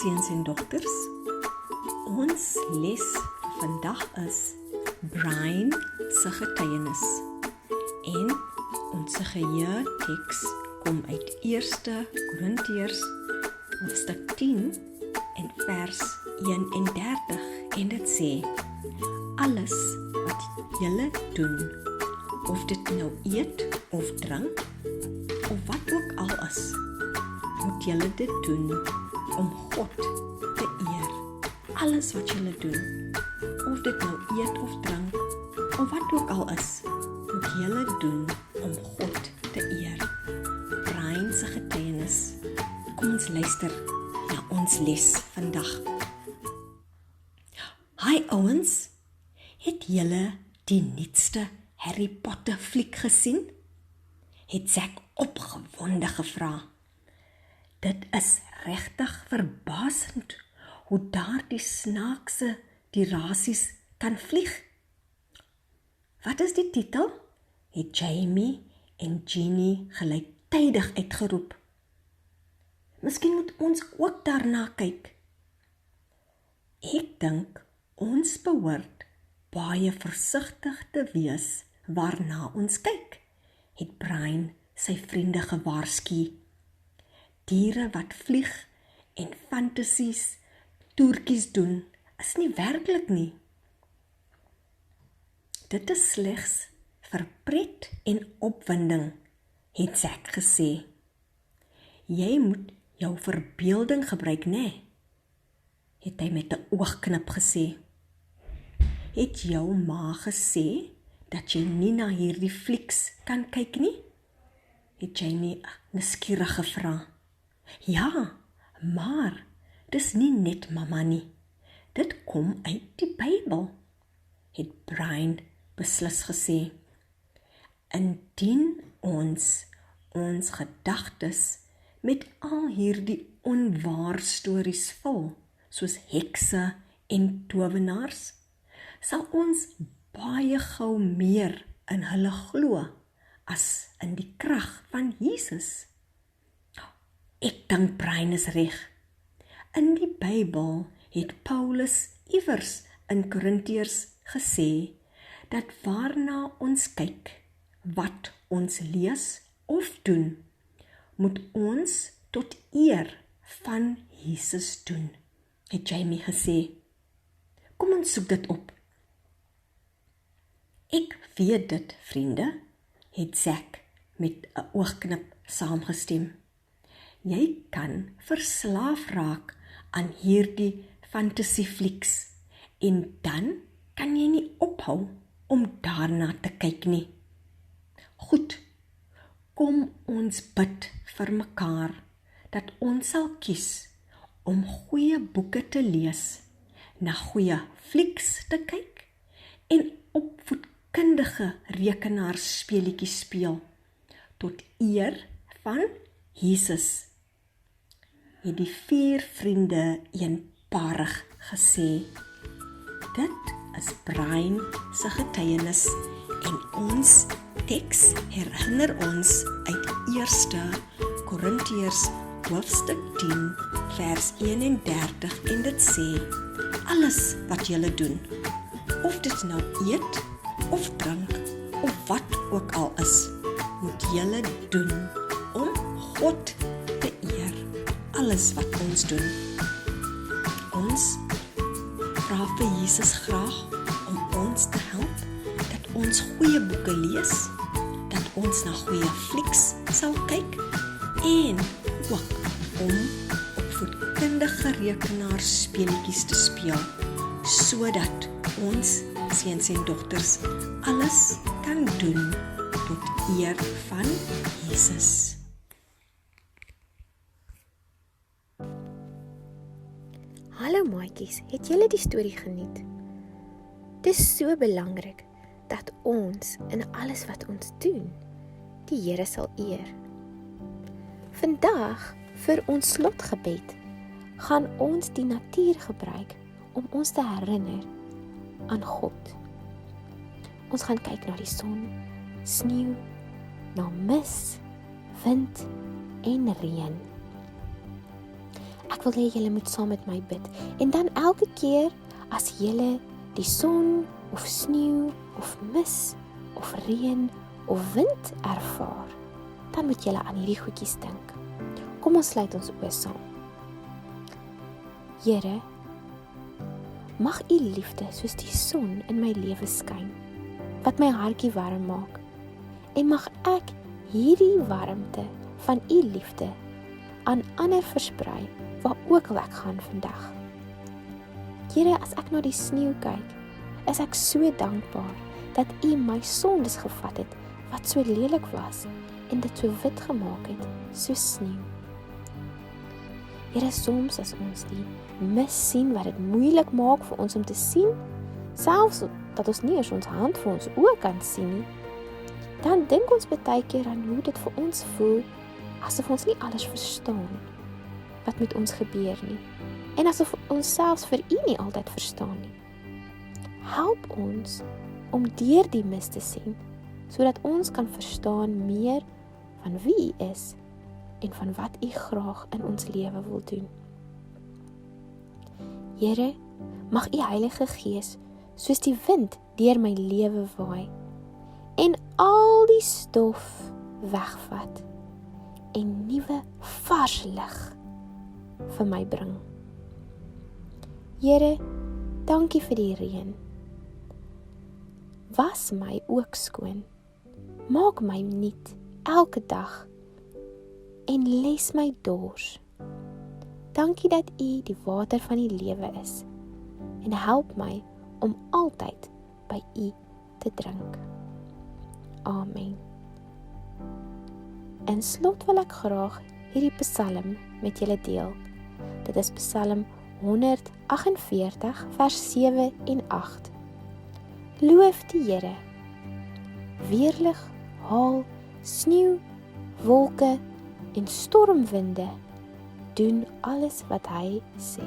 seuns en dogters. Ons les vir vandag is Brian se getuienis. En ons geheerteks kom uit 1 Korintiërs hoofstuk 10 en vers 31 en dit sê: alles wat julle doen, of dit nou eet of drink, of wat ook al is, moet julle dit doen om God te eer. Alles wat julle doen, of dit nou eet of drink, of wat ook al is, moet julle doen om God te eer. Brian se getuienis. Kom ons luister na ons les vandag. Hi ouens, het julle die nuutste Harry Potter fliek gesien? Het Zack opgewonde gevra. Dit is regtig verbasend hoe daardie snaakse dirasies kan vlieg. Wat is die titel? Het Jamie en Ginny gelyktydig uitgeroep. Miskien moet ons ook daarna kyk. Ek dink ons behoort baie versigtig te wees waarna ons kyk, het Brian sy vriende gewaarsku. Diere wat vlieg en fantasies toertjies doen, is nie werklik nie. Dit is slegs vir pret en opwinding, het Zack gesê. Jy moet jou verbeelding gebruik, nee, het hy met 'n oogknip gesê. Het jou ma gesê dat jy nie na hierdie flieks kan kyk nie? Het jy nie nuuskierig gevra? Ja, maar dis nie net mamma nie. Dit kom uit die Bybel, het Brian beslis gesê. Indien ons gedagtes met al hierdie onwaar stories vul, soos hekse en towenaars, sal ons baie gou meer in hulle glo as in die krag van Jesus. Ek dink Brian is reg. In die Bybel het Paulus iewers in Korintiërs gesê dat waarna ons kyk, wat ons lees of doen, moet ons tot eer van Jesus doen, het Jamie gesê. Kom ons soek dit op. Ek weet dit, vriende, het Zack met 'n oogknip saamgestem. Jy kan verslaaf raak aan hierdie fantasieflieks en dan kan jy nie ophou om daarna te kyk nie. Goed, kom ons bid vir mekaar dat ons sal kies om goeie boeke te lees, na goeie flieks te kyk en opvoedkundige rekenaarspeletjies speel tot eer van Jesus, het die 4 vriende eenparig gesê. Dit is Brian se getuienis en ons teks herinner ons uit 1 Korintiërs hoofstuk 10 vers 31 en dit sê: alles wat julle doen, of dit nou eet of drink of wat ook al is, moet julle doen om God te eer. Alles wat ons doen. Ons vra vir Jesus graag om ons te help, dat ons goeie boeke lees, dat ons na goeie flieks sal kyk en ook om opvoedkundige rekenaarspeletjies te speel, sodat ons seuns en dogters alles kan doen tot eer van Jesus. Hallo maatjies, het julle die storie geniet? Dis so belangrik dat ons in alles wat ons doen, die Here sal eer. Vandag vir ons slotgebed gaan ons die natuur gebruik om ons te herinner aan God. Ons gaan kyk na die son, sneeu, na mis, wind en reën. Ek wil hê julle moet saam met my bid. En dan elke keer as julle die son of sneeu of mis of reën of wind ervaar, dan moet julle aan hierdie goedjies dink. Kom ons sluit ons oë saam. Here, mag U liefde soos die son in my lewe skyn, wat my hartjie warm maak. En mag ek hierdie warmte van U liefde aan ander versprei, waar ook al ek gaan vandag. Here, as ek na die sneeu kyk, is ek so dankbaar dat U my sondes gevat het, wat so lelik was, en dit so wit gemaak het, so sneeu. Here, soms as ons die mis sien, wat dit moeilik maak vir ons om te sien, selfs dat ons nie eens ons hand vir ons oë kan sien nie, dan dink ons baie keer aan hoe dit vir ons voel, asof ons nie alles verstaan wat met ons gebeur nie, en asof ons selfs vir U nie altyd verstaan nie. Help ons om deur die mis te sien, sodat ons kan verstaan meer van wie U is en van wat U graag in ons lewe wil doen. Here, mag U Heilige Gees soos die wind deur my lewe waai en al die stof wegvat en nuwe vars lig vir my bring. Here, dankie vir die reën. Was my ook skoon, maak my nuut elke dag en les my dors. Dankie dat U die water van die lewe is en help my om altyd by U te drink. Amen. In slot wil ek graag hierdie psalm met julle deel. Dit is Psalm 148 vers 7 en 8. Loof die Here. Weerlig, haal, sneeu, wolke en stormwinde doen alles wat hy sê.